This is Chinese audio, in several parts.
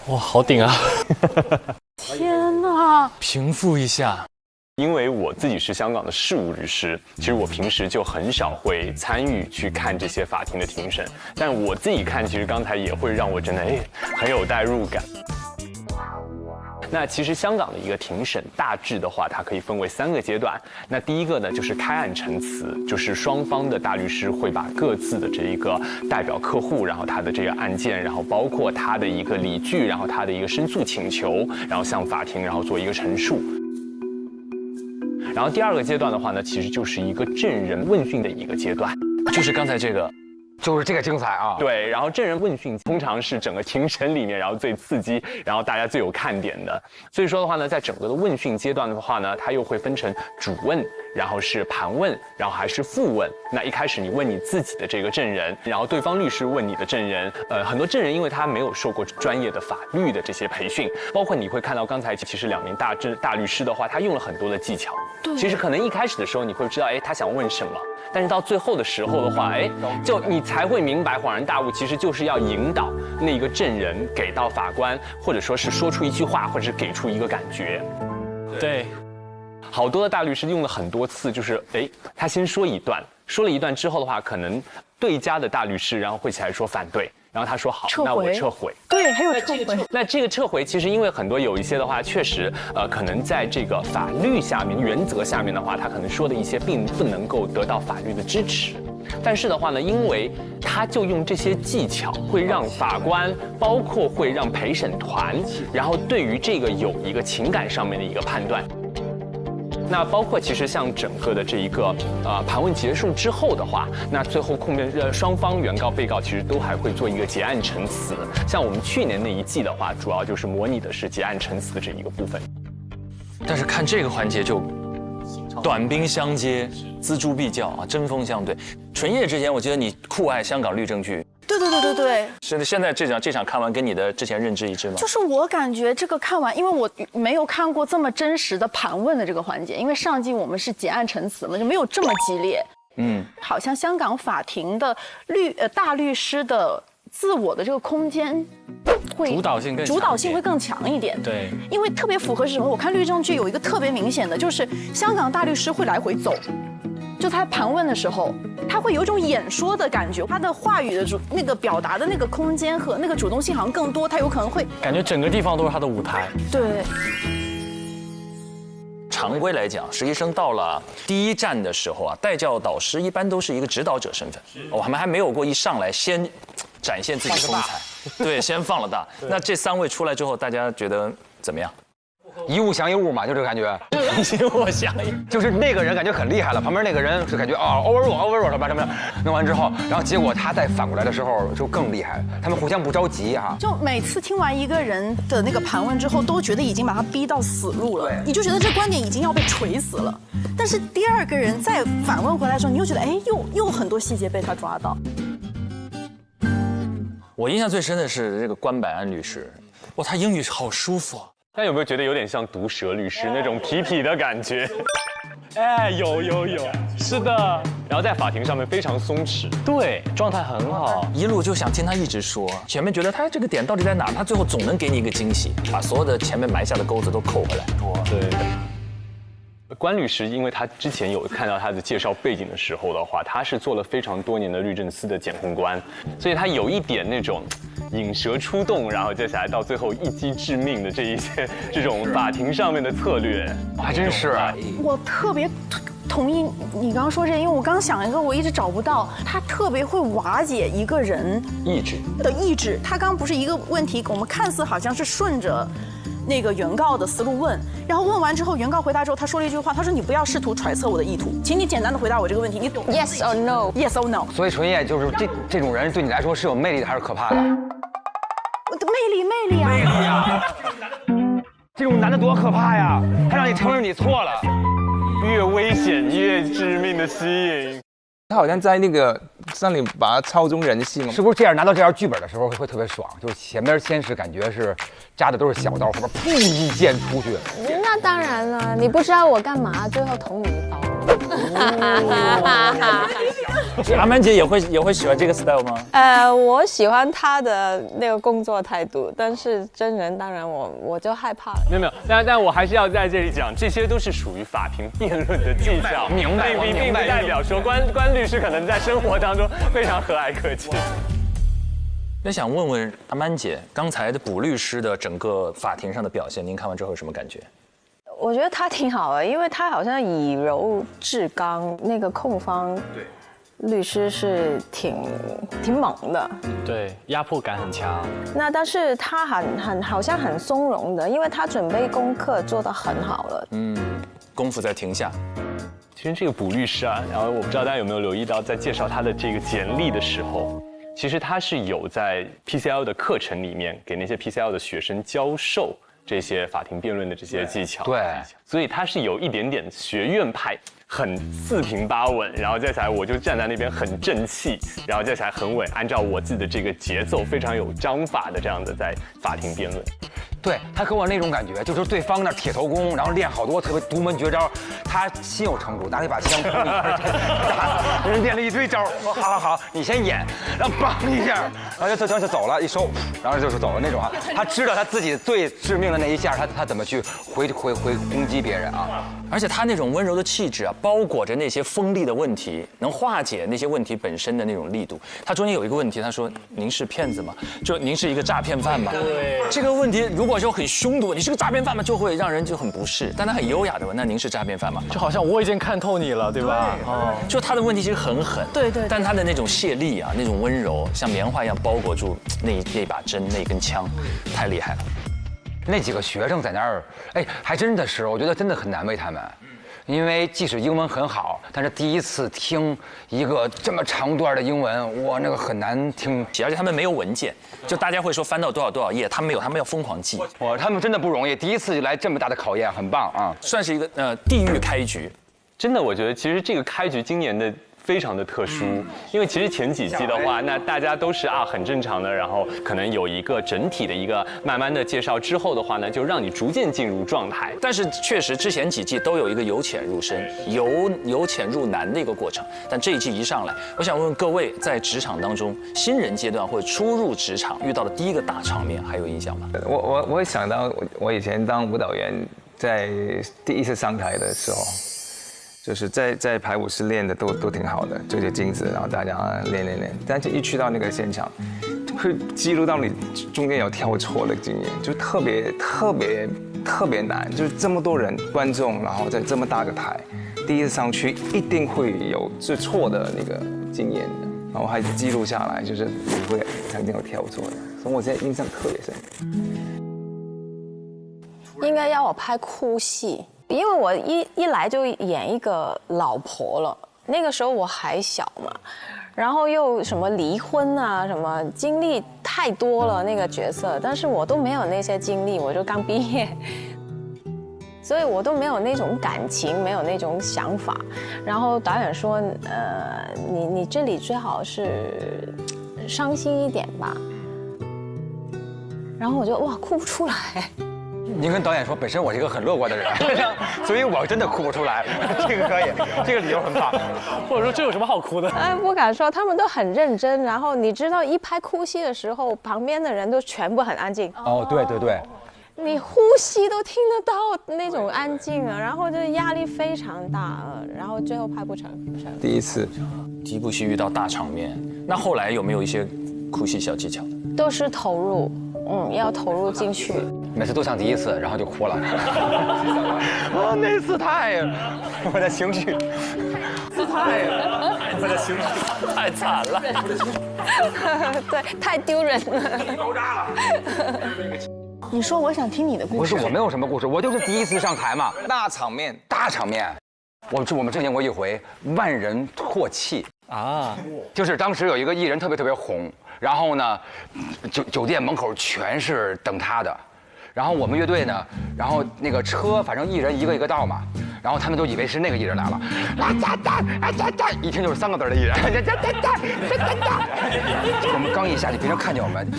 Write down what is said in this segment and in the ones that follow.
哇，好顶啊！天哪！平复一下。因为我自己是香港的事务律师，其实我平时就很少会参与去看这些法庭的庭审，但我自己看，其实刚才也会让我真的很有代入感。那其实香港的一个庭审大致的话，它可以分为3个阶段。那第一个呢，就是开案陈词，就是双方的大律师会把各自的这一个代表客户，然后他的这个案件，然后包括他的一个理据，然后他的一个申诉请求，然后向法庭然后做一个陈述。然后第2个阶段的话呢，其实就是一个证人问讯的一个阶段，就是刚才这个。就是这个精彩啊！对，然后证人问讯通常是整个庭审里面，然后最刺激，然后大家最有看点的。所以说的话呢，在整个的问讯阶段的话呢，它又会分成主问，然后是盘问，然后还是复问。那一开始你问你自己的这个证人，然后对方律师问你的证人。很多证人因为他没有受过专业的法律的这些培训，包括你会看到刚才其实2名大律师的话，他用了很多的技巧。对，其实可能一开始的时候你会知道，他想问什么。但是到最后的时候的话，就你才会明白，恍然大悟，其实就是要引导那个证人给到法官，或者说是说出一句话，或者是给出一个感觉。对，好多的大律师用了很多次，就是他先说一段，说了一段之后的话，可能对家的大律师然后会起来说反对。然后他说好，那我撤回。对，还有撤回。那这个撤回，其实因为很多有一些的话，确实可能在这个法律下面、原则下面的话，他可能说的一些并不能够得到法律的支持。但是的话呢，因为他就用这些技巧，会让法官，包括会让陪审团，然后对于这个有一个情感上面的一个判断。那包括其实像整个的这一个盘问结束之后的话，那最后双方原告被告其实都还会做一个结案陈词。像我们去年那一季的话，主要就是模拟的是结案陈词的这一个部分。但是看这个环节就短兵相接，锱铢必较啊，针锋相对。纯叶之前，我记得你酷爱香港律政剧。对，是的，现在这场看完跟你的之前认知一致吗？就是我感觉这个看完，因为我没有看过这么真实的盘问的这个环节，因为上季我们是结案陈词嘛，就没有这么激烈。好像香港法庭的大律师的自我的这个空间会主导性会更强一点。对，因为特别符合是什么？我看律政剧有一个特别明显的，就是香港大律师会来回走。就他盘问的时候，他会有一种演说的感觉，他的话语的那个表达的那个空间和那个主动性好像更多，他有可能会感觉整个地方都是他的舞台。对。常规来讲，实习生到了第1站的时候啊，带教导师一般都是一个指导者身份，我们还没有过一上来先展现自己风采，对，先放了大。那这3位出来之后，大家觉得怎么样？一物降一物嘛，就这个感觉。一物降一物，就是那个人感觉很厉害了，旁边那个人就感觉overrule 什么，弄完之后，然后结果他再反过来的时候就更厉害，他们互相不着急哈。就每次听完一个人的那个盘问之后，都觉得已经把他逼到死路了，你就觉得这观点已经要被锤死了。但是第2个人再反问回来的时候，你又觉得又很多细节被他抓到。我印象最深的是这个关百安律师，哇，他英语好舒服啊。但有没有觉得有点像毒舌律师那种痞痞的感觉？有，是的。然后在法庭上面非常松弛，对，状态很好，一路就想听他一直说，前面觉得他这个点到底在哪，他最后总能给你一个惊喜，把所有的前面埋下的钩子都扣回来。对。关律师，因为他之前有看到他的介绍背景的时候的话，他是做了非常多年的律政司的检控官，所以他有一点那种引蛇出洞，然后接下来到最后一击致命的这一些这种法庭上面的策略，还真是。我特别同意你刚刚说这，因为我刚想一个，我一直找不到。他特别会瓦解一个人意志。他刚不是一个问题，我们看似好像是顺着那个原告的思路问，然后问完之后，原告回答之后，他说了一句话，他说：“你不要试图揣测我的意图，请你简单的回答我这个问题，你懂 ？Yes or no？ Yes or no？” 所以纯叶就是这种人对你来说是有魅力的还是可怕的？魅力啊！魅力啊！这种男的多可怕呀！他让你承认你错了，越危险越致命的吸引。他好像在那个让你把他操纵人性，是不是这样？拿到这样剧本的时候会特别爽，就是前面先是感觉是扎的都是小刀，后边噗一剑出去。那当然了，你不知道我干嘛，最后捅你一刀。阿曼姐也会喜欢这个 style 吗？我喜欢他的那个工作态度，但是真人当然我就害怕了。没有，但我还是要在这里讲，这些都是属于法庭辩论的技巧，明白并不代表说关律师可能在生活当中非常和蔼可亲。那想问问阿曼姐，刚才的卜律师的整个法庭上的表现，您看完之后有什么感觉？我觉得他挺好的，因为他好像以柔制刚，那个控方律师是挺猛的，对，压迫感很强。那但是他好像很松容的，因为他准备功课做得很好了。功夫在庭下。其实这个卜律师啊，然后我不知道大家有没有留意到，在介绍他的这个简历的时候，其实他是有在 PCL 的课程里面给那些 PCL 的学生教授这些法庭辩论的这些技巧。对，所以他是有一点点学院派，很四平八稳，然后接下来我就站在那边很正气，然后接下来很稳，按照我自己的这个节奏，非常有章法的这样的在法庭辩论。对他给我那种感觉，就是对方那铁头功，然后练好多特别独门绝招，他心有成竹，拿了一把枪冲你，人练了一堆招，说好，你先演，然后梆一下，然后就走了，一收，然后就是走了那种啊。他知道他自己最致命的那一下，他怎么去回攻击别人啊。而且他那种温柔的气质啊，包裹着那些锋利的问题，能化解那些问题本身的那种力度。他中间有一个问题，他说：“您是骗子吗？就您是一个诈骗犯吗？”对，这个问题如果说很凶毒，你是个诈骗犯吗？就会让人就很不适。但他很优雅的问：“那您是诈骗犯吗？”就好像我已经看透你了，对吧？哦，就他的问题其实很狠，对，但他的那种泄力啊，那种温柔，像棉花一样包裹住那把针，那根枪，太厉害了。那几个学生在那儿，还真的是，我觉得真的很难为他们，因为即使英文很好，但是第一次听一个这么长段的英文，哇，那个很难听。而且他们没有文件，就大家会说翻到多少页，他们没有，他们要疯狂记。他们真的不容易，第一次就来这么大的考验，很棒啊！算是一个地狱开局。真的，我觉得其实这个开局今年的非常的特殊，因为其实前几季的话，那大家都是很正常的，然后可能有一个整体的一个慢慢的介绍之后的话呢，就让你逐渐进入状态。但是确实之前几季都有一个由浅入深、由浅入难的一个过程，但这一季一上来，我想问问各位，在职场当中，新人阶段或者初入职场遇到的第一个大场面，还有印象吗？我会想到我以前当舞蹈员，在第一次上台的时候。就是在排舞室练的都挺好的，对着镜子，然后大家练，但是一去到那个现场，会记录到你中间有跳错的经验，就特别难，就是这么多人观众，然后在这么大个台，第一次上去一定会有最错的那个经验的，然后还记录下来，就是你会曾经有跳错的，所以我现在印象特别深。应该要我拍哭戏。因为我一来就演一个老婆了，那个时候我还小嘛，然后又什么离婚啊，什么经历太多了那个角色，但是我都没有那些经历，我就刚毕业，所以我都没有那种感情，没有那种想法。然后导演说，你这里最好是伤心一点吧。然后我就哭不出来。您跟导演说，本身我是一个很乐观的人，所以我真的哭不出来。这个可以，这个理由很棒。或者说这有什么好哭的？不敢说，他们都很认真。然后你知道，一拍哭戏的时候，旁边的人都全部很安静。哦，对。你呼吸都听得到那种安静啊，然后就压力非常大，然后最后拍不成。第一部戏遇到大场面，那后来有没有一些哭戏小技巧？都是投入，要投入进去。每次都像第一次，然后就哭了。那次我的情绪，我的情绪太惨了，对，太丢人了，爆炸了。你说我想听你的故事。不是，我没有什么故事，我就是第一次上台嘛。大场面。我们之前过一回万人唾弃啊，就是当时有一个艺人特别红，然后呢，酒店门口全是等他的，然后我们乐队呢，然后那个车反正艺人一个一个到嘛，然后他们都以为是那个艺人来了，一听就是3个字的艺人，我们刚一下去，别人看见我们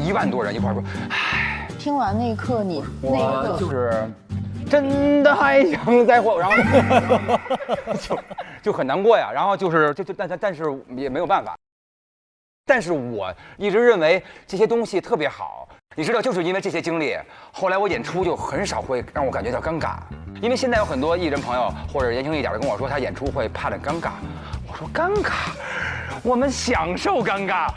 1万多人一块说，唉。听完那一刻，你那一刻就是真的还想再活，然后就很难过呀。然后但是也没有办法。但是我一直认为这些东西特别好，你知道，就是因为这些经历，后来我演出就很少会让我感觉到尴尬。因为现在有很多艺人朋友或者年轻一点的跟我说，他演出会怕点尴尬。我说尴尬，我们享受尴尬。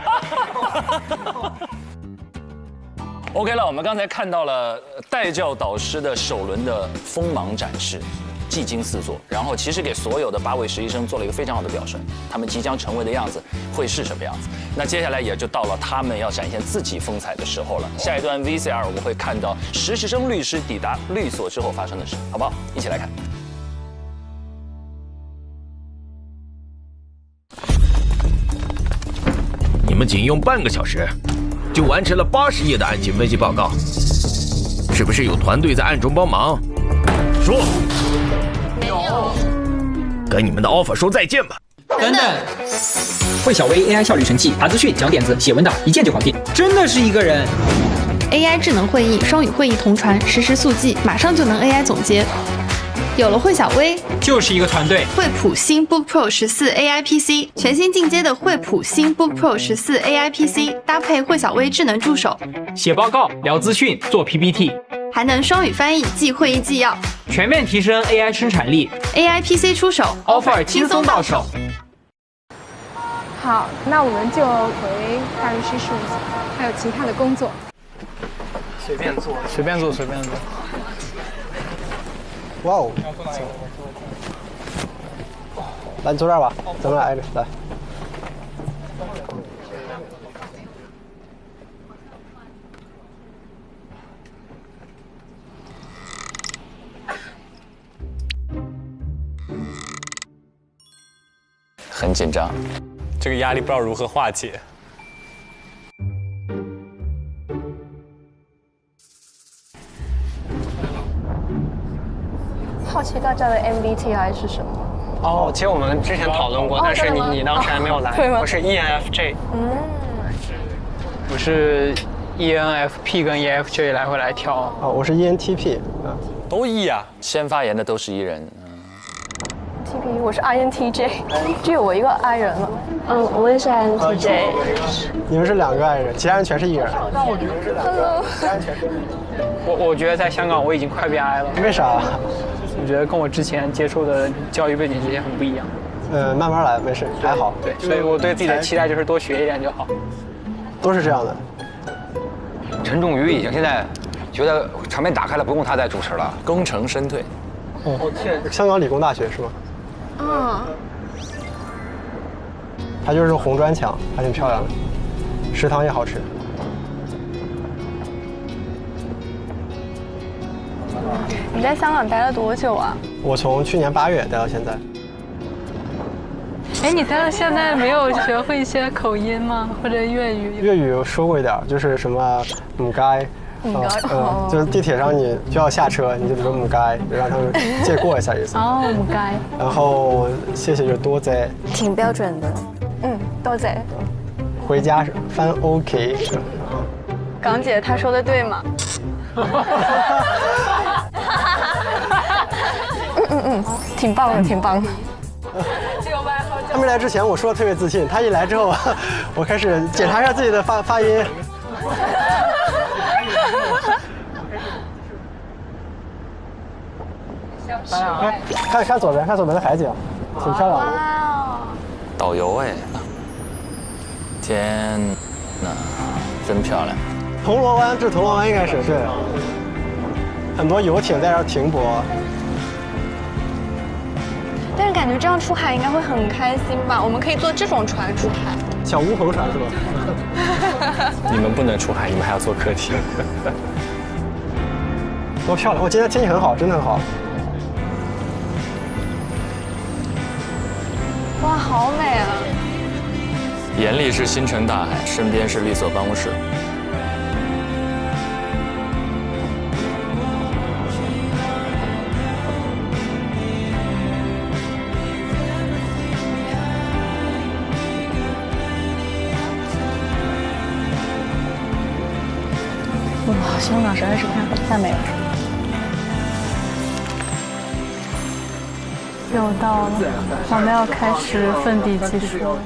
OK 了，我们刚才看到了带教导师的首轮的锋芒展示，技惊四座，然后其实给所有的8位实习生做了一个非常好的表率，他们即将成为的样子会是什么样子？那接下来也就到了他们要展现自己风采的时候了。下一段 VCR 我们会看到实习生律师抵达律所之后发生的事，好不好？一起来看。你们仅用半个小时，就完成了80页的案情分析报告，是不是有团队在暗中帮忙？说，没有。跟你们的 offer 说再见吧。等等，惠小薇 AI 效率神器，查资讯、讲点子、写文档，一键就搞定，真的是一个人。AI 智能会议，双语会议同传，实时速记，马上就能 AI 总结。有了惠小薇，就是一个团队。惠普新 Book Pro 14 AI PC， 全新进阶的惠普新 Book Pro 14 AI PC， 搭配惠小薇智能助手，写报告、聊资讯、做 PPT， 还能双语翻译，记会议纪要，全面提升 AI 生产力。AI PC 出手 ，offer 轻松到手。好，那我们就回大律师事务所，还有其他的工作。随便做，随便做，随便做。哇哦！来，你坐这儿吧，咱们俩挨着来。很紧张，这个压力不知道如何化解。好奇大家的 MBTI 是什么？哦，其实我们之前讨论过，但是你当时还没有来。我是 ENFJ。我是 ENFP 跟 EFJ 来回来挑。哦，我是 ENTP。都 E 啊，先发言的都是 E 人。TP， 我是 INTJ， 就有我一个 I 人了。我也是 INTJ。你们是2个 I 人，其他人全是 E 人。Hello。我觉得在香港我已经快变 I 了。为啥？我觉得跟我之前接触的教育背景这些很不一样。慢慢来，没事，还好。对，所以我对自己的期待就是多学一点就好。都是这样的。陈仲瑜已经现在觉得场面打开了，不用他再主持了，功成身退。香港理工大学是吗？它就是红砖墙，还挺漂亮的，食堂也好吃。你在香港待了多久啊？我从去年8月待到现在。哎，你待到现在没有学会一些口音吗？或者粤语？粤语说过一点，就是什么唔该。就是地铁上你就要下车，你就说唔该，就让他们借过一下意思。哦，唔该。然后谢谢就多谢。挺标准的。多谢。回家翻 OK。港姐她说的对吗？挺棒的，挺棒的。他没来之前我说的特别自信，他一来之后，我开始检查一下自己的发音。看左边，看左边的海景，挺漂亮的。导游哎，天哪，真漂亮。铜锣湾，这是铜锣湾应该是对，很多游艇在这儿停泊。但是感觉这样出海应该会很开心吧？我们可以坐这种船出海。小乌篷船是吧？你们不能出海，你们还要坐客艇。多漂亮！今天天气很好，真的很好。哇，好美啊！眼里是星辰大海，身边是律所办公室。哇，香港实在是太美了。又到了，我们要开始奋笔疾书了。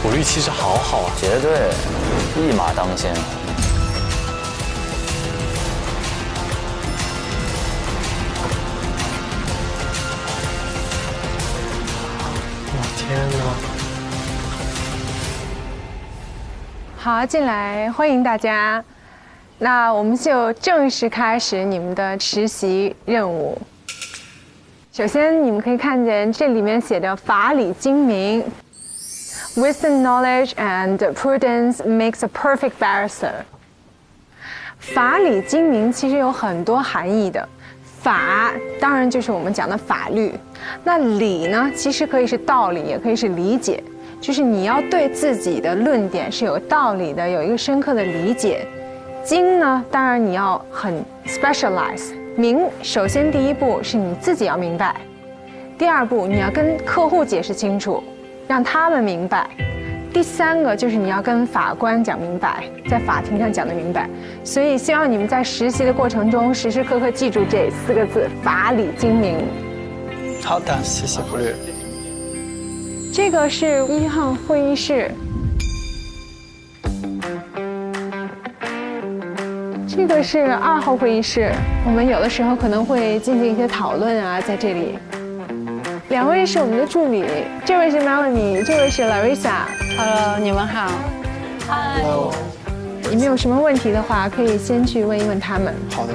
我运气是好好啊，绝对一马当先。天哪！好，进来，欢迎大家。那我们就正式开始你们的实习任务。首先，你们可以看见这里面写着法理精明 ，Wisdom, knowledge and prudence makes a perfect barrister。法理精明其实有很多含义的。法当然就是我们讲的法律，那理呢，其实可以是道理，也可以是理解，就是你要对自己的论点是有道理的，有一个深刻的理解。精呢，当然你要很 specialize。明，首先第一步是你自己要明白，第二步你要跟客户解释清楚，让他们明白。第三个就是你要跟法官讲明白，在法庭上讲得明白。所以希望你们在实习的过程中，时时刻刻记住这4个字：法理精明。好的，谢谢布略。这个是1号会议室，这个是2号会议室。我们有的时候可能会进行一些讨论啊，在这里。2位是我们的助理，这位是 Melanie， 这位是 Larissa。Hello， 你们好。嗨。你们有什么问题的话，可以先去问一问他们。好的。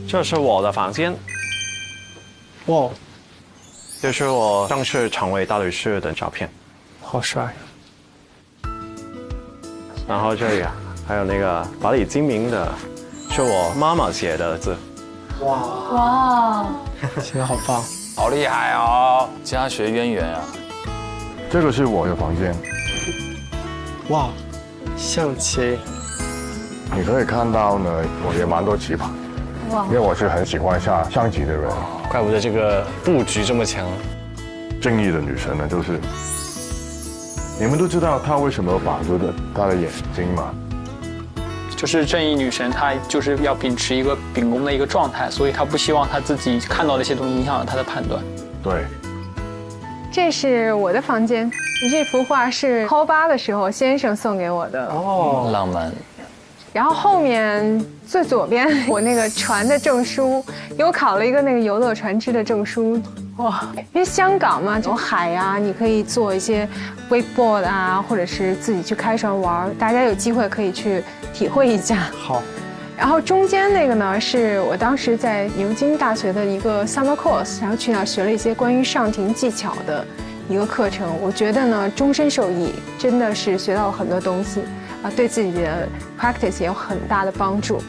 这是我的房间。哇，这是我正式成为大律师的照片。好帅。然后这里还有那个法理精明的，是我妈妈写的字。哇，写得好棒，好厉害哦！家学渊源啊。这个是我的房间。哇，象棋。你可以看到呢，我也蛮多棋盘。哇，因为我是很喜欢下象棋的人。怪不得这个布局这么强。正义的女神呢，就是你们都知道她为什么绑住她的眼睛吗？就是正义女神，她就是要秉持一个秉公的一个状态，所以她不希望她自己看到的一些东西影响了她的判断。对。这是我的房间，这幅画是高8的时候先生送给我的。哦，浪漫。然后后面最左边，我那个船的证书，因为我考了一个那个游乐船只的证书。哇，因为香港嘛，有海啊，你可以做一些 wakeboard 啊，或者是自己去开船玩，大家有机会可以去体会一下。好。然后中间那个呢，是我当时在牛津大学的一个 summer course， 然后去那儿学了一些关于上庭技巧的一个课程。我觉得呢，终身受益，真的是学到了很多东西啊，对自己的 practice 也有很大的帮助。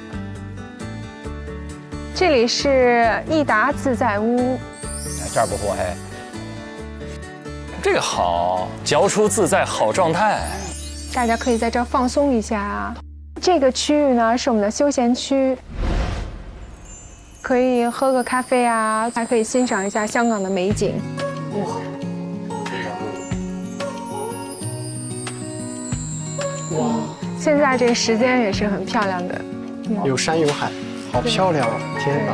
这里是益达自在屋。这儿不错哎，这个好，嚼出自在好状态。大家可以在这儿放松一下啊。这个区域呢是我们的休闲区，可以喝个咖啡啊，还可以欣赏一下香港的美景。哇！现在这个时间也是很漂亮的，有山有海，好漂亮啊！天哪！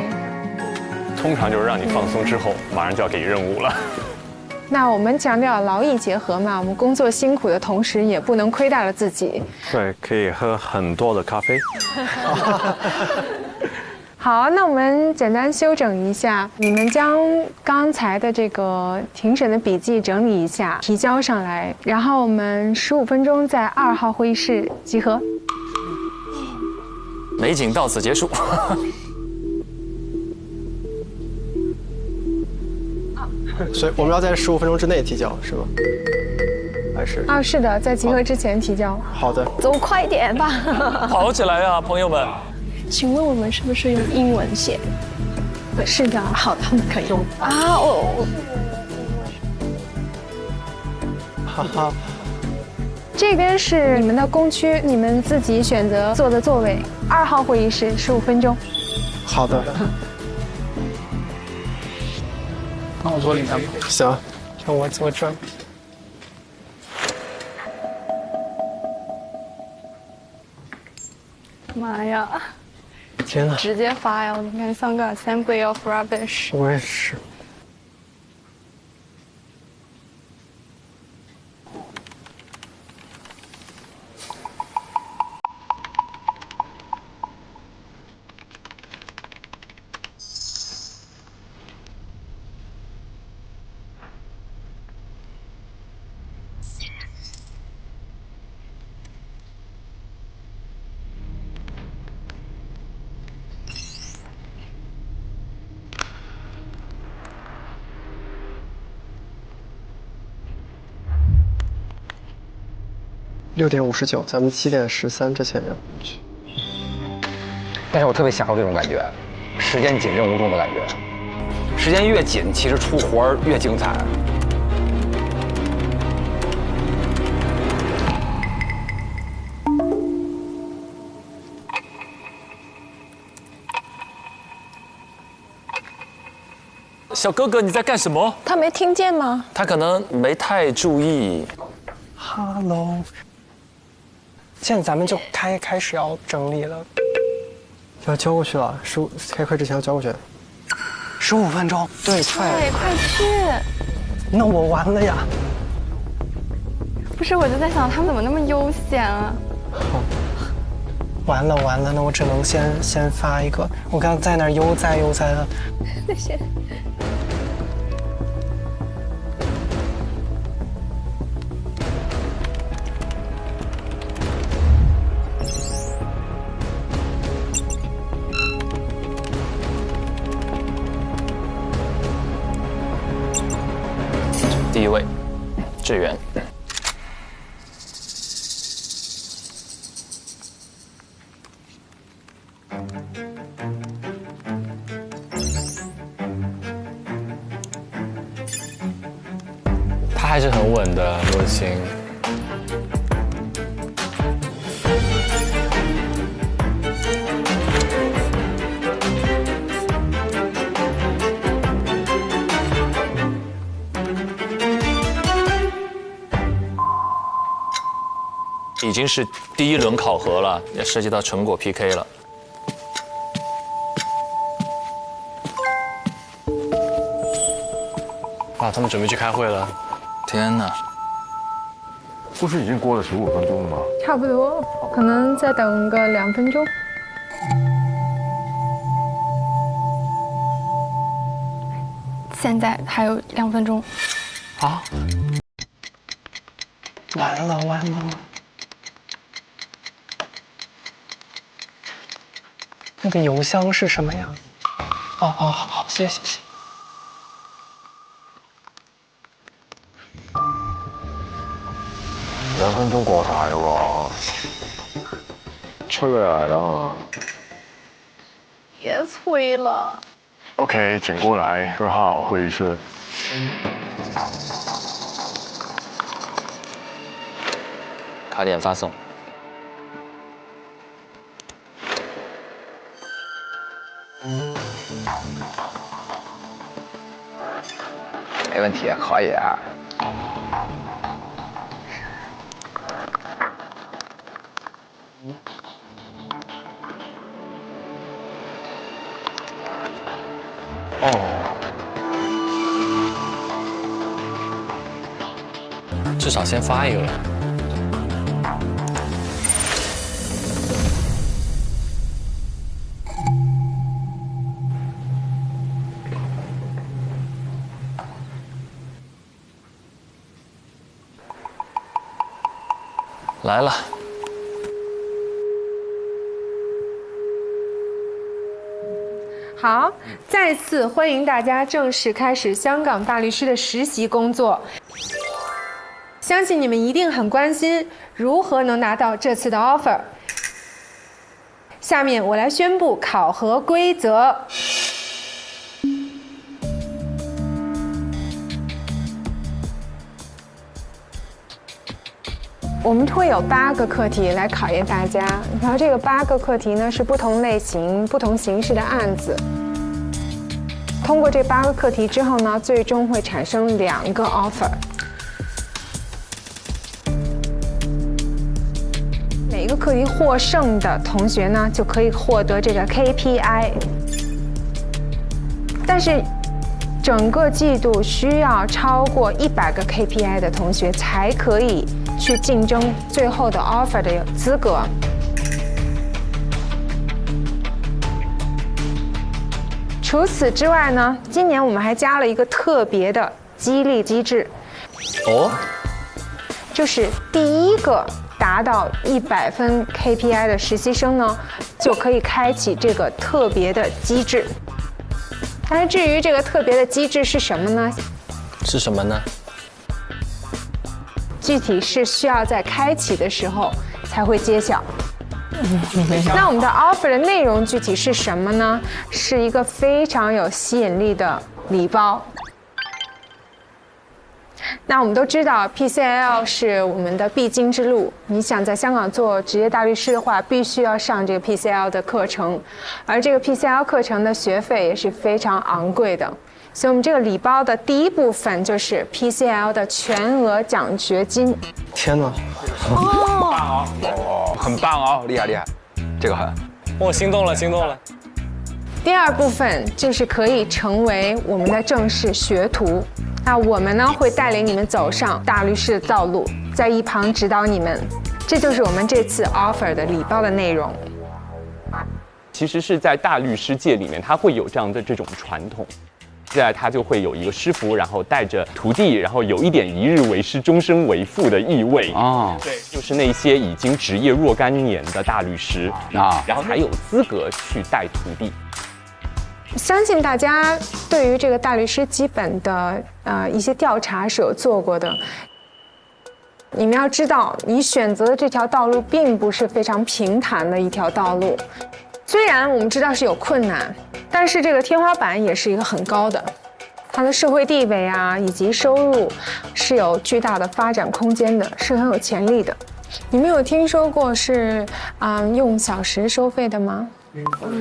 通常就是让你放松之后，马上就要给任务了。那我们强调劳逸结合嘛，我们工作辛苦的同时，也不能亏待了自己。对，可以喝很多的咖啡。好，那我们简单修整一下，你们将刚才的这个庭审的笔记整理一下，提交上来，然后我们15分钟在2号会议室集合。美景到此结束。所以我们要在15分钟之内提交，是吗？还是？啊，是的，在集合之前提交。好的。走快点吧。跑起来啊，朋友们！请问我们是不是用英文写？是的。好的，可以用。啊，我。哈哈。这边是你们的工区，你们自己选择坐的座位。2号会议室，15分钟。好的。那我坐里面吧。行。让我转。妈呀！天哪！直接发呀！我感觉像个 assembly of rubbish。我也是。6点59，咱们7点13之前要去。但是我特别享受这种感觉，时间紧任务重的感觉。时间越紧，其实出活儿越精彩。小哥哥，你在干什么？他没听见吗？他可能没太注意。Hello。现在咱们就开始要整理了，要交过去了。开会之前要交过去。15分钟，对，快去！那我完了呀！不是，我就在想他们怎么那么悠闲啊？完了，那我只能先发一个。我刚在那儿悠哉的。那些。第一位，志远。他还是很稳的，若晴。已经是第一轮考核了，也涉及到成果 PK 了。啊，他们准备去开会了。天哪！不是已经过了15分钟了吗？差不多，可能再等个2分钟。现在还有2分钟。啊！完了！那个邮箱是什么呀？哦，好，谢谢。2分鐘過晒喎，催嚟啦！别催了。OK， 整過來2號會議室。卡点发送。没问题，可以啊。至少先发一个。来了。好，再次欢迎大家正式开始香港大律师的实习工作。相信你们一定很关心如何能拿到这次的 offer。下面我来宣布考核规则。我们会有8个课题来考验大家，然后这个8个课题呢是不同类型、不同形式的案子。通过这8个课题之后呢，最终会产生2个 offer。每一个课题获胜的同学呢，就可以获得这个 KPI。但是整个季度需要超过100个 KPI 的同学才可以去竞争最后的 offer 的资格。除此之外呢，今年我们还加了一个特别的激励机制。哦，就是第1个达到100分 KPI 的实习生呢，就可以开启这个特别的机制。但是至于这个特别的机制是什么呢？是什么呢？具体是需要在开启的时候才会揭晓。那我们的 offer 的内容具体是什么呢？是一个非常有吸引力的礼包。那我们都知道 PCL 是我们的必经之路，你想在香港做职业大律师的话，必须要上这个 PCL 的课程，而这个 PCL 课程的学费也是非常昂贵的。所以我们这个礼包的第1部分就是 PCL 的全额奖学金。天哪！哦，很棒哦，厉害厉害，这个很。我心动了，心动了。第2部分就是可以成为我们的正式学徒。那我们呢会带领你们走上大律师的道路，在一旁指导你们。这就是我们这次 offer 的礼包的内容。其实是在大律师界里面，他会有这样的这种传统。接下来他就会有一个师傅，然后带着徒弟，然后有一点一日为师，终身为父的意味啊。对，就是那些已经职业若干年的大律师啊，然后还有资格去带徒弟。相信大家对于这个大律师基本的一些调查是有做过的。你们要知道，你选择的这条道路并不是非常平坦的一条道路。虽然我们知道是有困难，但是这个天花板也是一个很高的。它的社会地位啊，以及收入是有巨大的发展空间的，是很有潜力的。你们有听说过是用小时收费的吗？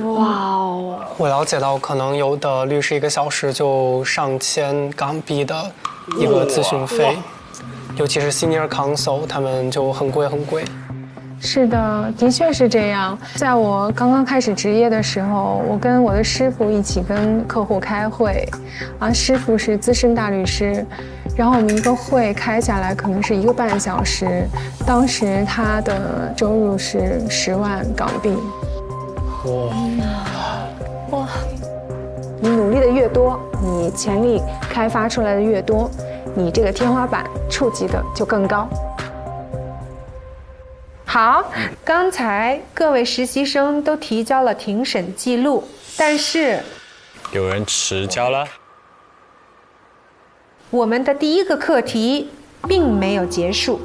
哇哦！我了解到，可能有的律师1个小时就上千港币的一个咨询费，尤其是 Senior Counsel， 他们就很贵很贵。是的，的确是这样。在我刚刚开始执业的时候，我跟我的师傅一起跟客户开会，师傅是资深大律师，然后我们一个会开下来可能是1个半小时，当时他的收入是10万港币。哇！你努力的越多，你潜力开发出来的越多，你这个天花板触及的就更高。好，刚才各位实习生都提交了庭审记录，但是有人迟交了。我们的第1个课题并没有结束。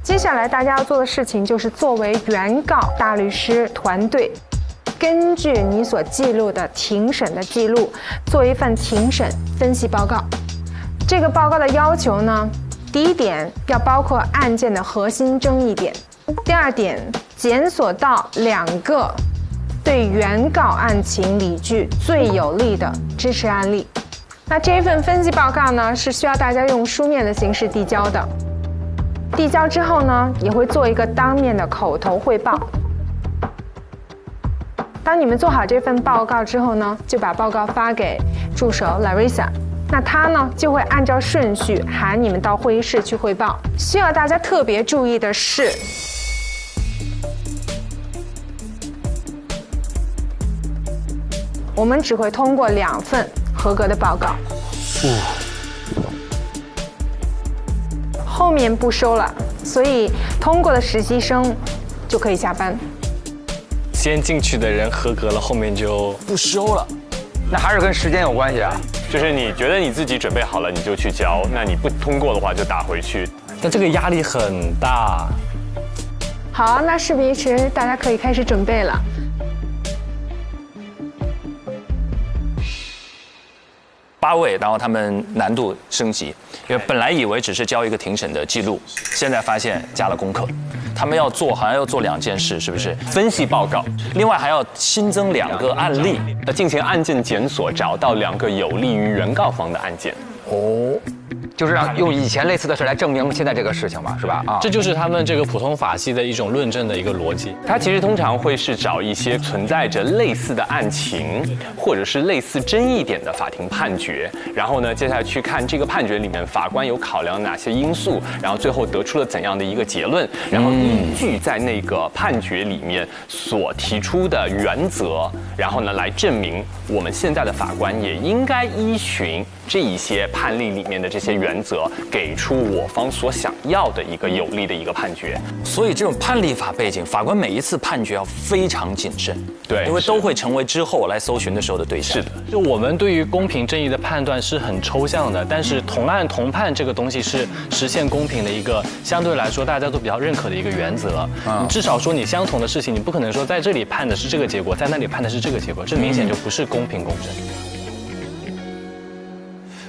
接下来大家要做的事情就是作为原告大律师团队，根据你所记录的庭审的记录，做一份庭审分析报告。这个报告的要求呢，第1点要包括案件的核心争议点，第2点检索到2个对原告案情理据最有利的支持案例。那这一份分析报告呢，是需要大家用书面的形式递交的。递交之后呢，也会做一个当面的口头汇报。当你们做好这份报告之后呢，就把报告发给助手 Larissa， 那她呢就会按照顺序喊你们到会议室去汇报。需要大家特别注意的是，我们只会通过2份合格的报告。后面不收了，所以通过的实习生就可以下班。先进去的人合格了，后面就不收了。那还是跟时间有关系啊。就是你觉得你自己准备好了，你就去交；那你不通过的话，就打回去。但这个压力很大。好，那事不宜迟，大家可以开始准备了。 8 8位，然后他们难度升级，因为本来以为只是交一个庭审的记录，现在发现加了功课，他们好像要做2件事，是不是？分析报告，另外还要新增2个案例，进行案件检索，找到2个有利于原告方的案件。哦。就是让用以前类似的事来证明现在这个事情嘛，是吧？这就是他们这个普通法系的一种论证的一个逻辑。它其实通常会是找一些存在着类似的案情，或者是类似争议点的法庭判决，然后呢，接下来去看这个判决里面法官有考量哪些因素，然后最后得出了怎样的一个结论，然后依据在那个判决里面所提出的原则，然后呢来证明我们现在的法官也应该依循这一些判例里面的这些原则，给出我方所想要的一个有利的一个判决。所以这种判例法背景，法官每一次判决要非常谨慎，对，因为都会成为之后来搜寻的时候的对象。是的，就我们对于公平正义的判断是很抽象的，但是同案同判这个东西是实现公平的一个相对来说大家都比较认可的一个原则。至少说你相同的事情，你不可能说在这里判的是这个结果，在那里判的是这个结果，这明显就不是公平公正。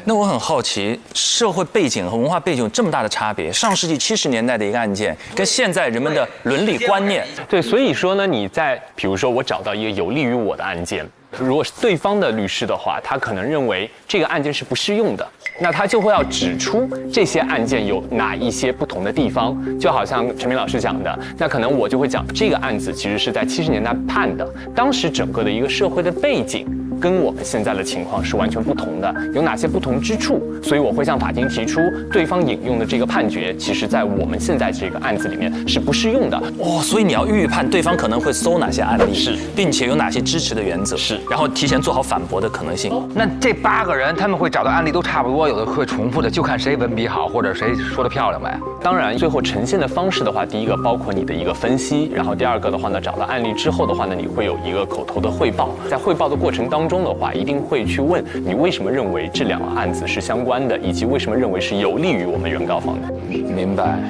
那我很好奇，社会背景和文化背景有这么大的差别，上世纪70年代的一个案件，跟现在人们的伦理观念，对，所以说呢，你在比如说我找到一个有利于我的案件，如果是对方的律师的话，他可能认为这个案件是不适用的，那他就会要指出这些案件有哪一些不同的地方，就好像陈明老师讲的，那可能我就会讲这个案子其实是在70年代判的，当时整个的一个社会的背景跟我们现在的情况是完全不同的，有哪些不同之处？所以我会向法庭提出，对方引用的这个判决，其实在我们现在这个案子里面是不适用的。哦，所以你要预判对方可能会搜哪些案例，是，并且有哪些支持的原则，是，然后提前做好反驳的可能性。那这8个人他们会找到案例都差不多，有的会重复的，就看谁文笔好或者谁说的漂亮呗。当然，最后呈现的方式的话，第一个包括你的一个分析，然后第2个的话呢，找到案例之后的话呢，你会有一个口头的汇报，在汇报的过程当中的话，一定会去问你为什么认为这2个案子是相关的，以及为什么认为是有利于我们原告方的。明白。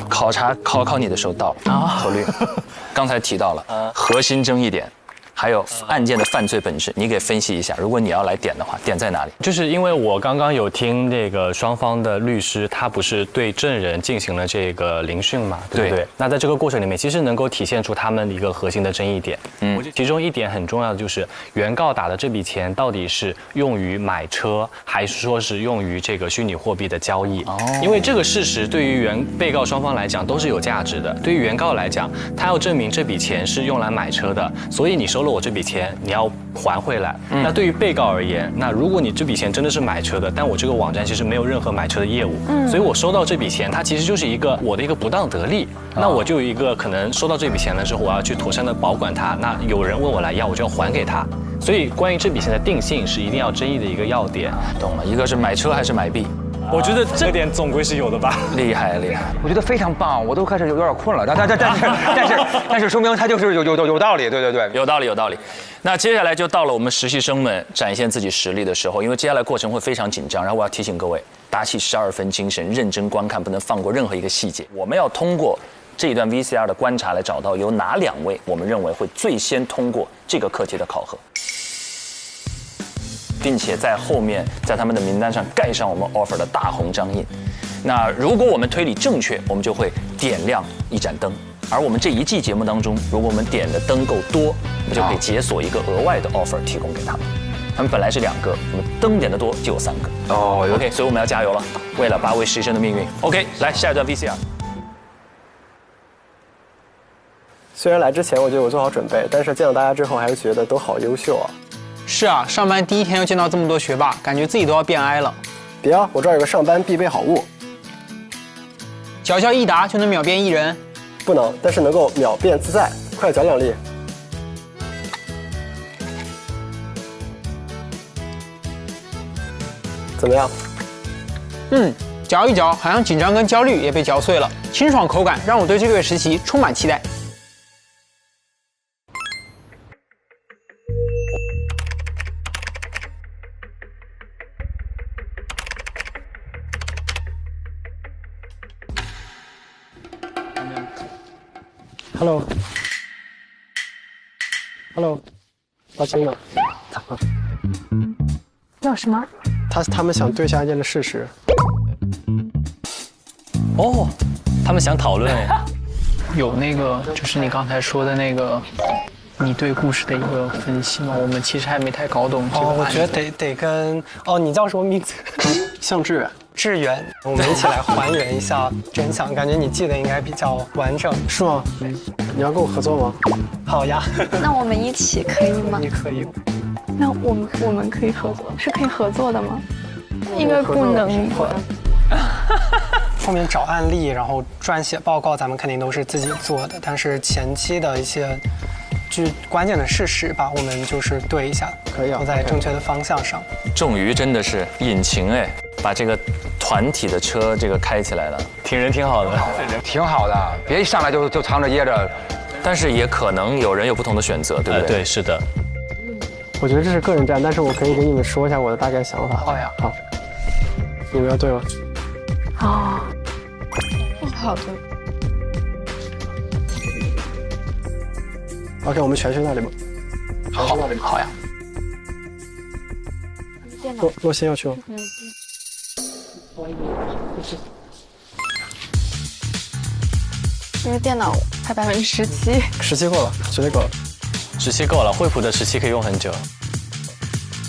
考你的时候到了啊，口律。刚才提到了核心争议点。还有案件的犯罪本质，你给分析一下。如果你要来点的话，点在哪里？就是因为我刚刚有听这个双方的律师，他不是对证人进行了这个聆讯嘛，对不对？那在这个过程里面，其实能够体现出他们一个核心的争议点。我觉得其中一点很重要的就是，原告打的这笔钱到底是用于买车，还是说是用于这个虚拟货币的交易？因为这个事实对于被告双方来讲都是有价值的。对于原告来讲，他要证明这笔钱是用来买车的，所以你收了我这笔钱，你要还回来。那对于被告而言，那如果你这笔钱真的是买车的，但我这个网站其实没有任何买车的业务，所以我收到这笔钱，它其实就是我的一个不当得利。那我就有一个可能收到这笔钱了之后，我要去妥善的保管它。那有人问我来要，我就要还给他。所以关于这笔钱的定性是一定要争议的一个要点。懂了，一个是买车还是买币？我觉得这点总归是有的吧。厉害，我觉得非常棒，我都开始有点困了。但是说明他就是有道理，对，有道理。那接下来就到了我们实习生们展现自己实力的时候，因为接下来过程会非常紧张，然后我要提醒各位，打起12分精神，认真观看，不能放过任何一个细节。我们要通过这一段 VCR 的观察来找到有哪2位我们认为会最先通过这个课题的考核，并且在后面在他们的名单上盖上我们 offer 的大红章印。那如果我们推理正确，我们就会点亮一盏灯。而我们这一季节目当中，如果我们点的灯够多，我们就可以解锁一个额外的 offer 提供给他们。他们本来是2个，我们灯点的多就有3个。OK， 所以我们要加油了，为了8位实习生的命运。OK， 来下一段 VCR。虽然来之前我就有做好准备，但是见到大家之后还是觉得都好优秀啊。是啊，上班第1天就见到这么多学霸，感觉自己都要变矮了。别啊，我这儿有个上班必备好物，嚼嚼益达就能秒变艺人？不能，但是能够秒变自在。快嚼2粒。怎么样？嚼一嚼，好像紧张跟焦虑也被嚼碎了，清爽口感让我对这个月实习充满期待。Hello， 抱歉了。有什么？他们想对一下案件的事实。哦，他们想讨论。有那个就是你刚才说的那个，你对故事的一个分析吗？我们其实还没太搞懂这个。我觉得得跟你叫什么名字？向志远。志远，我们一起来还原一下真相。感觉你记得应该比较完整，是吗？你要跟我合作吗？好呀。那我们一起可以吗？也可以。那我们可以合作，是可以合作的吗？应该不能吧。后面找案例，然后撰写报告，咱们肯定都是自己做的。但是前期的一些关键的事实吧，我们就是对一下，可以啊，都在正确的方向上。仲瑜真的是引擎哎，把这个团体的车这个开起来了，挺好的，挺好的，别一上来就藏着掖着。但是也可能有人有不同的选择，对不对？对，是的。我觉得这是个人战，但是我可以给你们说一下我的大概想法。好呀，好。你们要对吗？好的。OK， 我们全去那里吧。好呀。洛欣要去吗？因为电脑才17%。17够了，绝对够了。17够了，惠普的17可以用很久。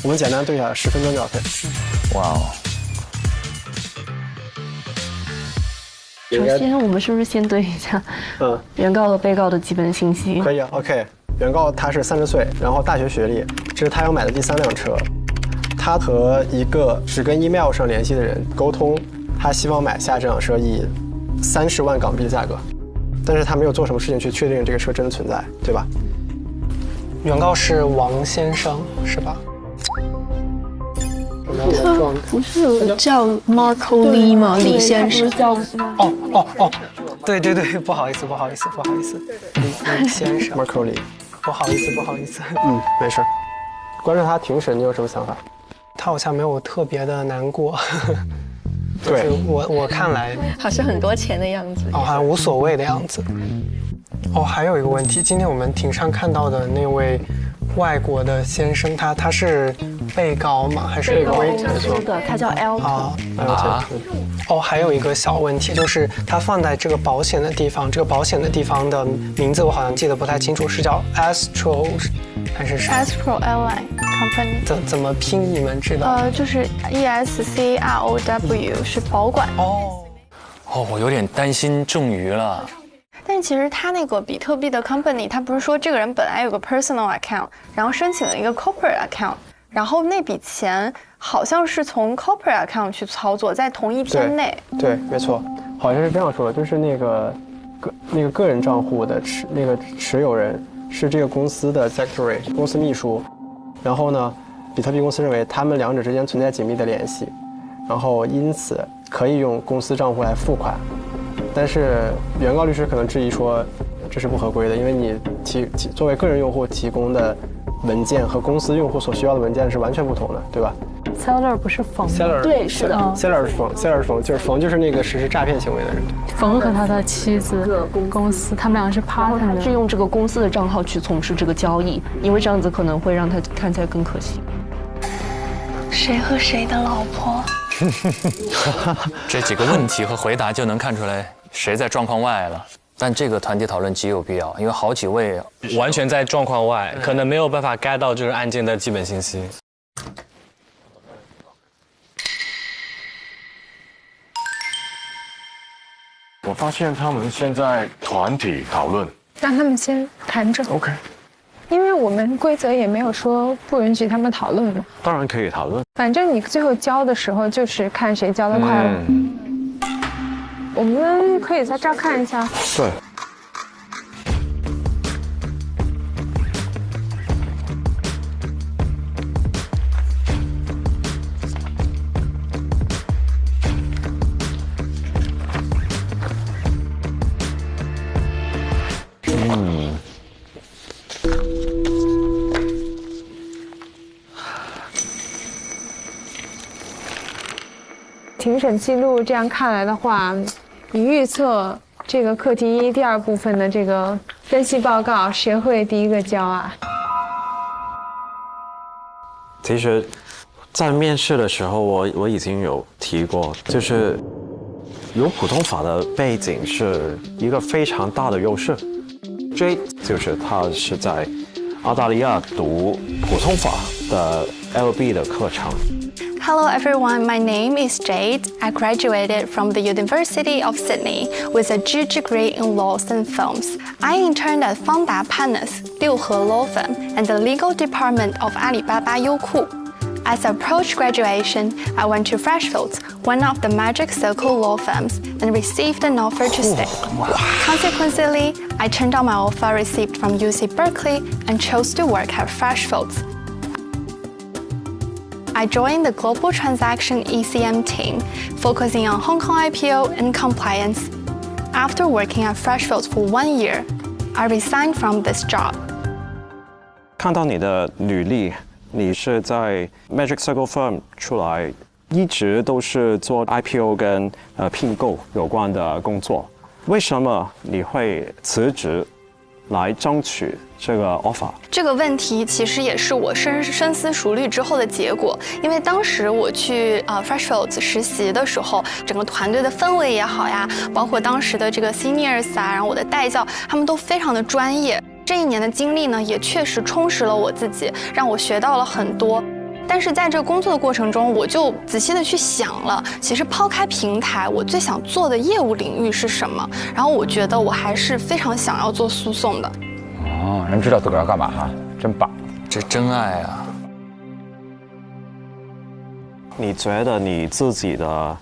我们简单对一下，10分钟就 OK。哇哦。首先，我们是不是先对一下，原告和被告的基本信息？可以啊 ，OK。原告他是30岁，然后大学学历，这是他要买的第3辆车。他和一个只跟 email 上联系的人沟通，他希望买下这辆车以30万港币的价格，但是他没有做什么事情去确定这个车真的存在，对吧？原告是王先生，是吧？他不是叫 Marco Lee 吗？李先生。对，不好意思，李先生。Marco Lee。不好意思。没事。关注他庭审，你有什么想法？他好像没有特别的难过。对，我看来好像很多钱的样子。好像无所谓的样子。还有一个问题，今天我们庭上看到的那位外国的先生，他是被告吗？还是被告？的，他叫 L。还有一个小问题，就是他放在这个保险的地方，这个保险的地方的名字我好像记得不太清楚，是叫 Astro 还是什么 ？Astro Airline Company。怎么拼？你们知道？就是 ESCROW 是保管。我有点担心仲瑜了。但其实他那个比特币的 company， 他不是说这个人本来有个 personal account， 然后申请了一个 corporate account， 然后那笔钱好像是从 corporate account 去操作，在同一天内。对，没错，好像是这样说的，就是那个个人账户的持有人是这个公司的 secretary 公司秘书，然后呢，比特币公司认为他们两者之间存在紧密的联系，然后因此可以用公司账户来付款。但是原告律师可能质疑说这是不合规的，因为你作为个人用户提供的文件和公司用户所需要的文件是完全不同的，对吧 ？Seller 不是冯 ？Seller 对，是的。Seller 是冯，就是冯就是那个实施诈骗行为的人。冯和他的妻子公司，他们俩是 partner， 是用这个公司的账号去从事这个交易，因为这样子可能会让他看起来更可信。谁和谁的老婆？这几个问题和回答就能看出来谁在状况外了。但这个团体讨论极有必要，因为好几位完全在状况外，可能没有办法 get 到就是案件的基本信息。我发现他们现在团体讨论，让他们先谈着。OK。因为我们规则也没有说不允许他们讨论嘛。当然可以讨论。反正你最后交的时候就是看谁交得快了。我们可以在这儿看一下。对。庭审记录这样看来的话，你预测这个课题一第2部分的这个分析报告，谁会第一个交啊？其实在面试的时候，我已经有提过，就是有普通法的背景是一个非常大的优势。Jade 就是他是在澳大利亚读普通法的 LB 的课程。Hello everyone, my name is Jade. I graduated from the University of Sydney with a G degree in laws and films. I interned at Fangda Partners, Liuhe Law Firm, and the legal department of Alibaba Youku. As I approached graduation, I went to Freshfields, one of the Magic Circle law firms, and received an offer to stay. Consequently, I turned down my offer received from UC Berkeley and chose to work at Freshfields. I joined the Global Transaction ECM team, focusing on Hong Kong IPO and compliance. After working at Freshfields for 1 year, I resigned from this job. 看到你的履历，你是在 Magic Circle Firm 出来，一直都是做 IPO 跟并购有关的工作。为什么你会辞职来争取这个 offer？ 这个问题其实也是我深思熟虑之后的结果，因为当时我去Freshfields 实习的时候，整个团队的氛围也好呀，包括当时的这个 seniors 啊，然后我的带教，他们都非常的专业。这1年的经历呢，也确实充实了我自己，让我学到了很多。但是在这个工作的过程中，我就仔细的去想了，其实抛开平台，我最想做的业务领域是什么？然后我觉得我还是非常想要做诉讼的。哦，人知道自个儿要干嘛哈，真棒，这真爱啊！你觉得你自己的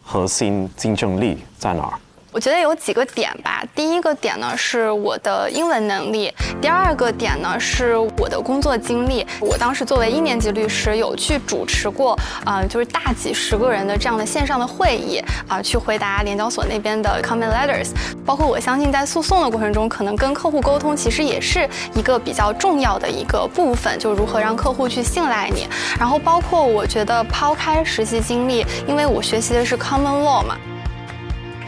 核心竞争力在哪儿？我觉得有几个点吧。第一个点呢是我的英文能力，第二个点呢是我的工作经历。我当时作为1年级律师，有去主持过就是大几10个人的这样的线上的会议去回答联交所那边的 comment letters。包括我相信在诉讼的过程中，可能跟客户沟通其实也是一个比较重要的一个部分，就如何让客户去信赖你。然后包括我觉得抛开实习经历，因为我学习的是 common law 嘛。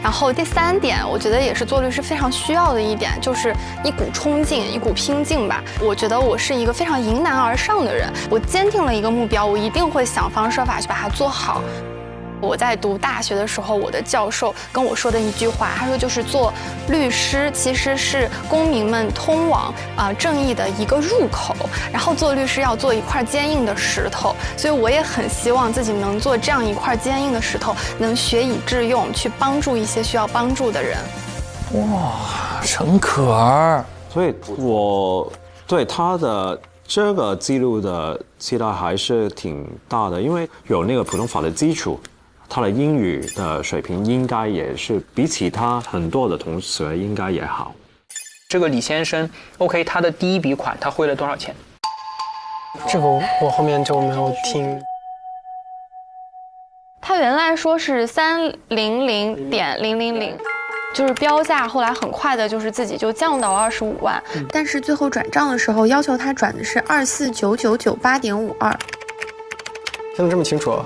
然后第3点，我觉得也是做律师非常需要的一点，就是一股冲劲，一股拼劲吧。我觉得我是一个非常迎难而上的人，我坚定了一个目标，我一定会想方设法去把它做好。我在读大学的时候，我的教授跟我说的一句话，他说就是做律师其实是公民们通往正义的一个入口，然后做律师要做一块坚硬的石头，所以我也很希望自己能做这样一块坚硬的石头，能学以致用，去帮助一些需要帮助的人。哇，陈可儿，所以我对他的这个记录的期待还是挺大的，因为有那个普通法的基础。他的英语的水平应该也是比起他很多的同学应该也好。这个李先生 ，OK， 他的第一笔款他汇了多少钱？这个我后面就没有听。他原来说是300.000，就是标价，后来很快的就是自己就降到了25万，但是最后转账的时候要求他转的是249998.52。听得这么清楚？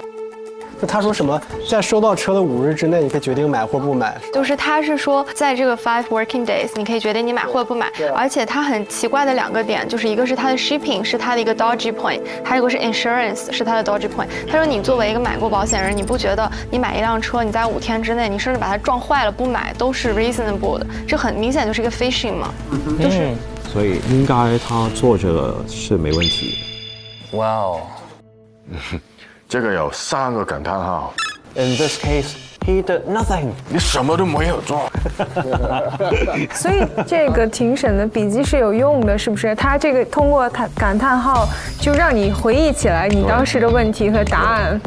就他说什么，在收到车的5日之内，你可以决定买或不买。就是他是说，在这个5 working days， 你可以决定你买或不买。而且他很奇怪的2个点，就是一个是他的 shipping 是他的一个 dodgy point， 还有一个是 insurance 是他的 dodgy point。他说你作为一个买过保险人，你不觉得你买一辆车，你在5天之内，你甚至把它撞坏了不买都是 reasonable 的？这很明显就是一个 phishing 嘛，就是。所以应该他做这个是没问题。哇哦。这个有3个感叹号。In this case, he did nothing. 你什么都没有做。所以这个庭审的笔记是有用的，是不是？他这个通过感叹号，就让你回忆起来你当时的问题和答案。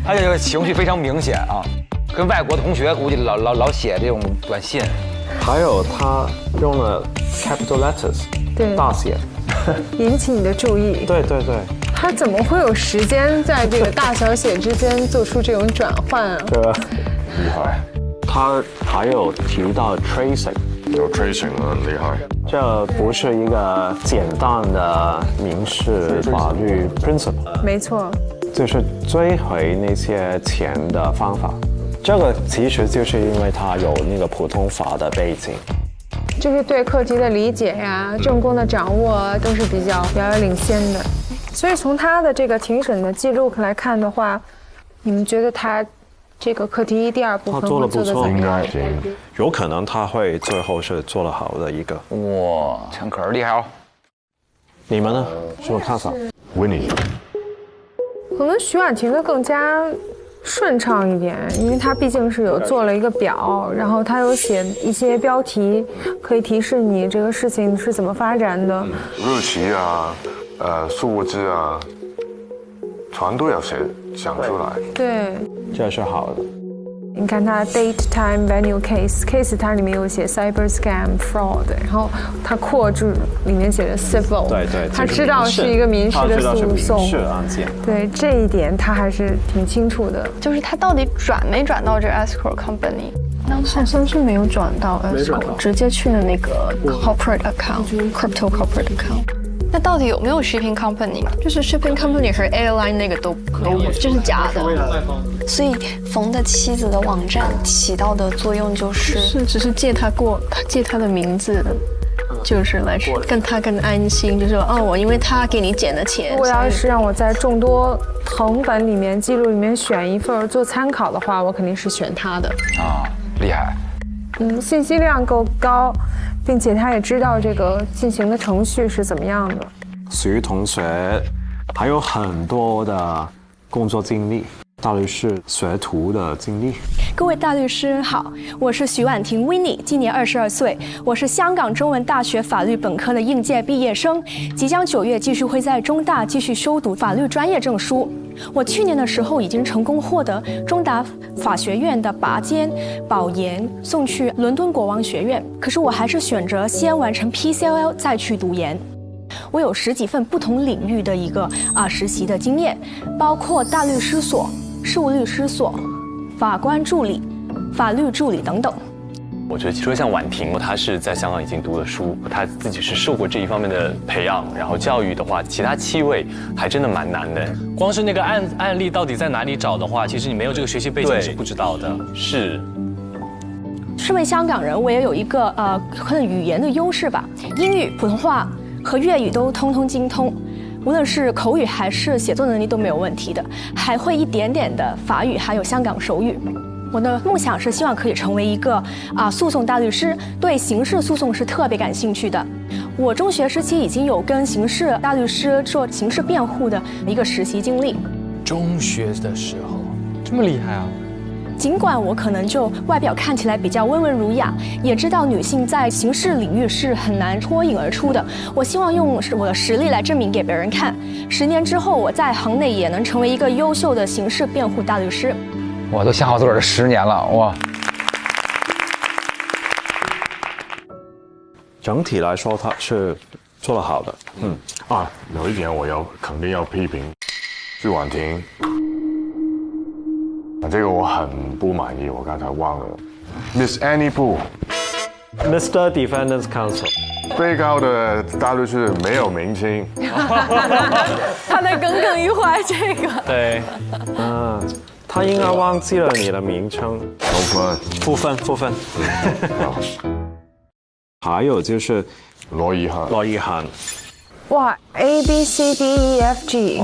他这个情绪非常明显啊，跟外国同学估计老写这种短信。还有他用了 capital letters， 对，大写，引起你的注意。对对对。他怎么会有时间在这个大小写之间做出这种转换啊？对吧？厉害。他还有提到 tracing， 有 tracing 很厉害。这不是一个简单的民事法律 principle。没错。就是追回那些钱的方法。这个其实就是因为他有那个普通法的背景。就是对课题的理解呀、证供的掌握都是比较遥遥领先的。所以从他的这个庭审的记录来看的话，你们觉得他这个课题第2部分会做得怎么样？有可能他会最后是做得好的一个。哇，陈可儿厉害哦！你们呢？什么看法？Winnie，可能徐婉婷的更加顺畅一点，因为他毕竟是有做了一个表，然后他有写一些标题，可以提示你这个事情是怎么发展的。日期啊，数字啊，全都要想出来。对，这是好的。你看它 date time venue case 它里面有写 cyber scam fraud， 然后它括注里面写的 civil， 对，他知道是一个民事的诉讼，民事案件。对这一点他还是挺清楚的。就是他到底转没转到这个 escrow company？ 好像是没有转到 escrow， 直接去了那个 corporate account，crypto corporate account。那到底有没有 shipping company？ 就是 shipping company 和 airline 那个都有，这是假的。所以冯的妻子的网站起到的作用就是只是借他的名字，就是来跟他更安心，就是说我因为他给你减的钱。如果要是让我在众多誊本里面记录里面选一份做参考的话，我肯定是选他的。厉害。信息量够高，并且他也知道这个进行的程序是怎么样的。徐同学还有很多的工作经历，大律师学徒的经历。各位大律师好，我是徐婉婷 Winnie， 今年22岁，我是香港中文大学法律本科的应届毕业生，即将9月继续会在中大继续修读法律专业证书。我去年的时候已经成功获得中大法学院的拔尖保研，送去伦敦国王学院，可是我还是选择先完成 PCLL 再去读研。我有10几份不同领域的一个实习的经验，包括大律师所、事务律师所、法官助理、法律助理等等。我觉得说像婉婷，她是在香港已经读了书，她自己是受过这一方面的培养，然后教育的话，其他7位还真的蛮难的。光是那个案例到底在哪里找的话，其实你没有这个学习背景是不知道的。是。身为香港人，我也有一个可能语言的优势吧，英语、普通话和粤语都通通精通。无论是口语还是写作能力都没有问题的，还会一点点的法语，还有香港手语。我的梦想是希望可以成为一个诉讼大律师，对刑事诉讼是特别感兴趣的。我中学时期已经有跟刑事大律师做刑事辩护的一个实习经历。中学的时候这么厉害啊！尽管我可能就外表看起来比较温文儒雅，也知道女性在刑事领域是很难脱颖而出的。我希望用我的实力来证明给别人看，10年之后我在行内也能成为一个优秀的刑事辩护大律师。我都想好自个儿的10年了，哇！整体来说，他是做得好的。有一点我肯定要批评徐婉婷，这个我很不满意，我刚才忘了 ，Miss Annie Pu，Mr. Defendant's Counsel， 被告的大律师没有名称，他在耿耿于怀这个。对，他应该忘记了你的名称。负分。还有就是罗一涵。哇 ，A B C D E F G。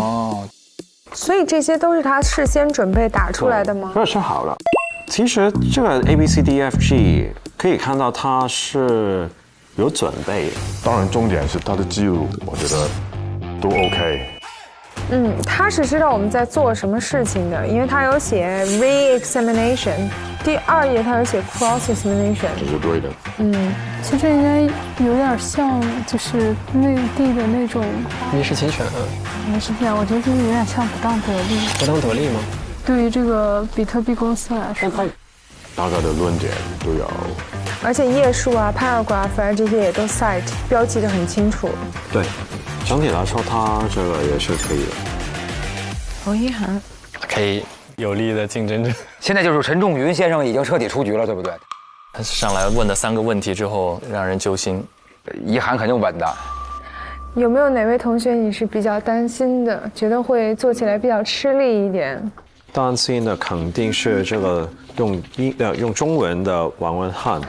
所以这些都是他事先准备打出来的吗？这是好了。其实这个 A B C D E F G 可以看到他是有准备。当然，重点是他的记录，我觉得都 OK。他是知道我们在做什么事情的，因为他有写 re-examination， 第2页他有写 cross-examination， 这是对的。其实应该有点像就是内地的那种民事侵权民事侵权，我觉得就是有点像不当得利。不当得利吗？对于这个比特币公司来说，大概的论点都有，而且页数paragraph 这些也都 cite 标记得很清楚。对，整体来说他这个也是可以的。罗一涵可以有力的竞争者。现在就是陈仲云先生已经彻底出局了，对不对？他上来问的3个问题之后，让人揪心。一涵肯定稳的。有没有哪位同学你是比较担心的，觉得会做起来比较吃力一点？担心的肯定是这个用中文的王文翰，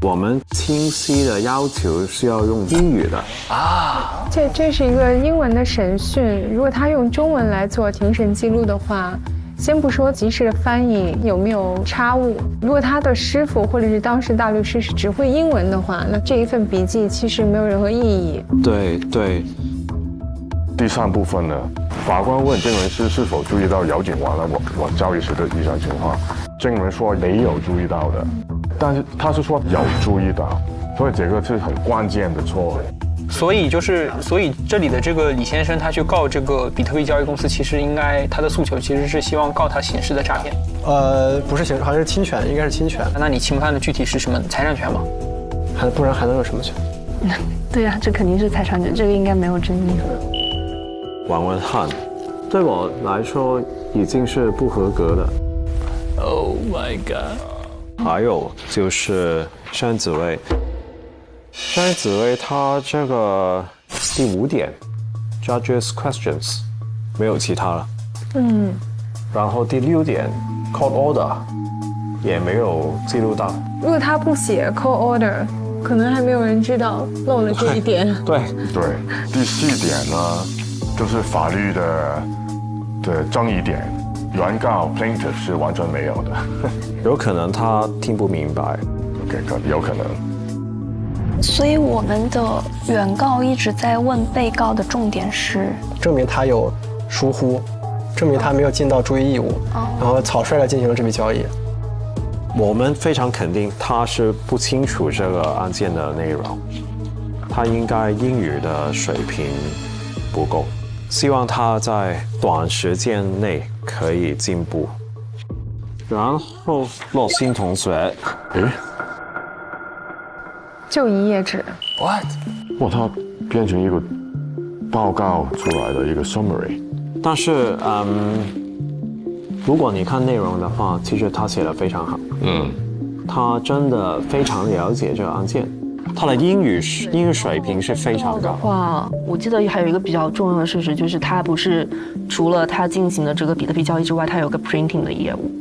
我们清晰的要求是要用英语的啊。这是一个英文的审讯，如果他用中文来做庭审记录的话，先不说及时的翻译有没有差误，如果他的师傅或者是当时大律师是只会英文的话，那这一份笔记其实没有任何意义。对。第3部分呢，法官问证人是否注意到姚景完了我交易时的异常情况，证人说没有注意到的，但是他是说有注意到，所以这个是很关键的错。所以这里的这个李先生他去告这个比特币交易公司，其实应该他的诉求其实是希望告他刑事的诈骗。不是刑事，好像是侵权，应该是侵权。那你侵犯的具体是什么财产权吗？不然还能有什么权？对呀，这肯定是财产权，这个应该没有争议。王文翰，对我来说已经是不合格的。Oh my god！ 还有就是山子薇，他这个第5点 ，Judges Questions 没有其他了。然后第6点 ，Court Order 也没有记录到。如果他不写 Court Order， 可能还没有人知道漏了这一点。对。第4点呢？就是法律的争议点，原告 plaintiff 是完全没有的，有可能他听不明白，有可能。所以我们的原告一直在问被告的重点是证明他有疏忽，证明他没有尽到注意义务，然后草率地进行了这笔交易。我们非常肯定他是不清楚这个案件的内容，他应该英语的水平不够。希望他在短时间内可以进步。然后洛欣同学，就1页纸。What？ 哇，它变成一个报告出来的一个 summary。但是，如果你看内容的话，其实他写得非常好。他真的非常了解这个案件。他的英语水平是非常高。哇，我记得还有一个比较重要的事实，就是他不是除了他进行的这个比特币交易之外，他有个 printing 的业务。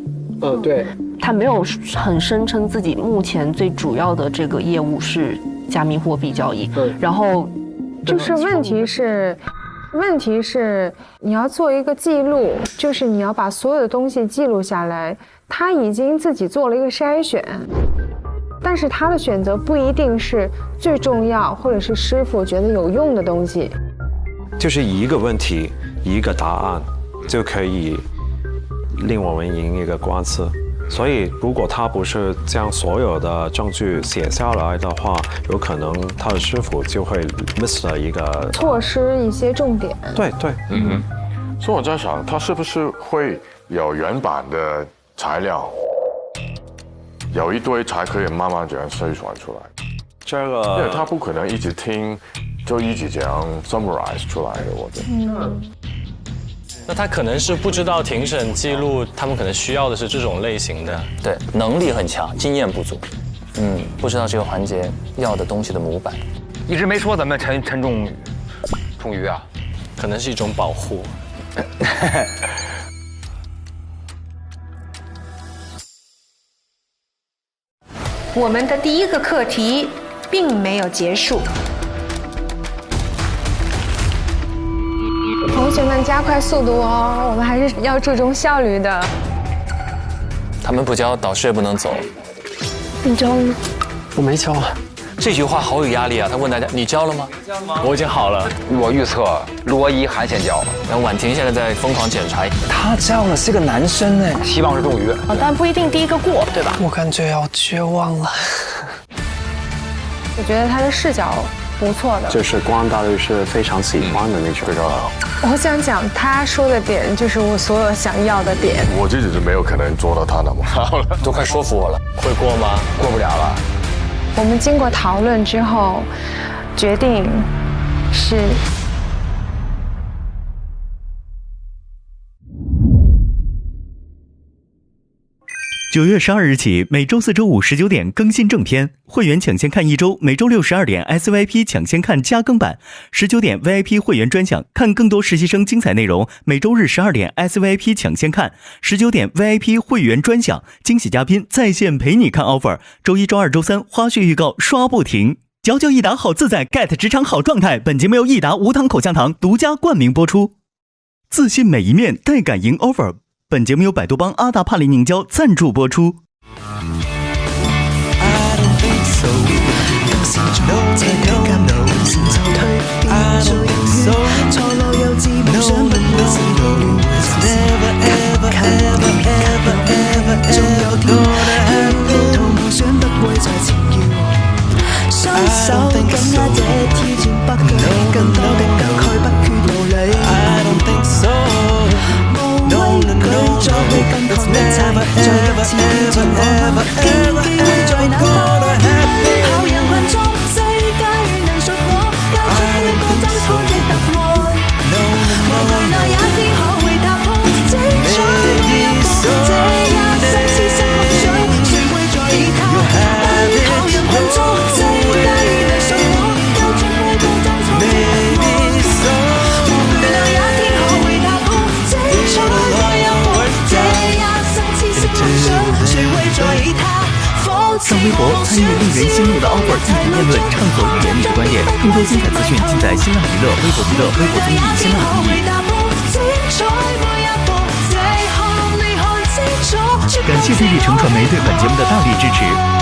对。他没有很声称自己目前最主要的这个业务是加密货币交易。然后，就是问题是你要做一个记录，就是你要把所有的东西记录下来。他已经自己做了一个筛选。但是他的选择不一定是最重要，或者是师傅觉得有用的东西。就是一个问题，一个答案，就可以令我们赢一个官司。所以，如果他不是将所有的证据写下来的话，有可能他的师傅就会 miss 了一个，错失一些重点。对。所以我在想，他是不是会有原版的材料？有一堆才可以慢慢这样筛选出来。这个，因为他不可能一直听，就一直这样 summarize 出来的，我觉得。那他可能是不知道庭审记录，他们可能需要的是这种类型的，对，能力很强，经验不足，不知道这个环节要的东西的模板，一直没说咱们陈仲瑜啊，可能是一种保护。我们的第1个课题并没有结束。同学们加快速度哦，我们还是要注重效率的。他们不交，导师也不能走。你交了吗？我没交。这句话好有压力啊！他问大家：“你交了吗？”我已经好了。我预测罗伊涵先交。然后婉婷现在在疯狂检查。他交了，是个男生哎，希望是仲瑜。但不一定第1个过，对吧？我感觉要绝望了。我觉得他的视角不错的，就是光大律师非常喜欢的那种。非常好。我想讲他说的点，就是我所有想要的点。我自己是没有可能做到他那么好了，都快说服我了。会过吗？过不了了。我们经过讨论之后，决定是9月12日起，每周4、周5 19点更新正片，会员抢先看1周，每周6、12点 SVIP 抢先看加更版，19点 VIP 会员专享，看更多实习生精彩内容。每周日12点 SVIP 抢先看，19点 VIP 会员专享，惊喜嘉宾在线陪你看 offer。周1、周2、周3花絮预告刷不停。99益达好自在 ，get 职场好状态。本节目由益达无糖口香糖独家冠名播出。自信每一面，带感赢 offer。本节目由百度帮阿达帕林凝胶赞助播出。雙手緊握這挑戰不懼，更多的感慨不缺道理。無畏懼再去更抗一切，再一次挑戰我嗎？竟機會在那方，跑人群中世界能屬我，交出一個爭衝的答案。無奈那一天可會踏破，精彩每一步，這一生痴心夢想，誰會在意它？跑人群中。上微博参与令人心怒的 offer 议题辩论，畅所欲言你的观点。更多精彩资讯尽在新浪娱乐、微博娱乐、微博综艺、新浪综艺。感谢DJ 成传媒对本节目的大力支持。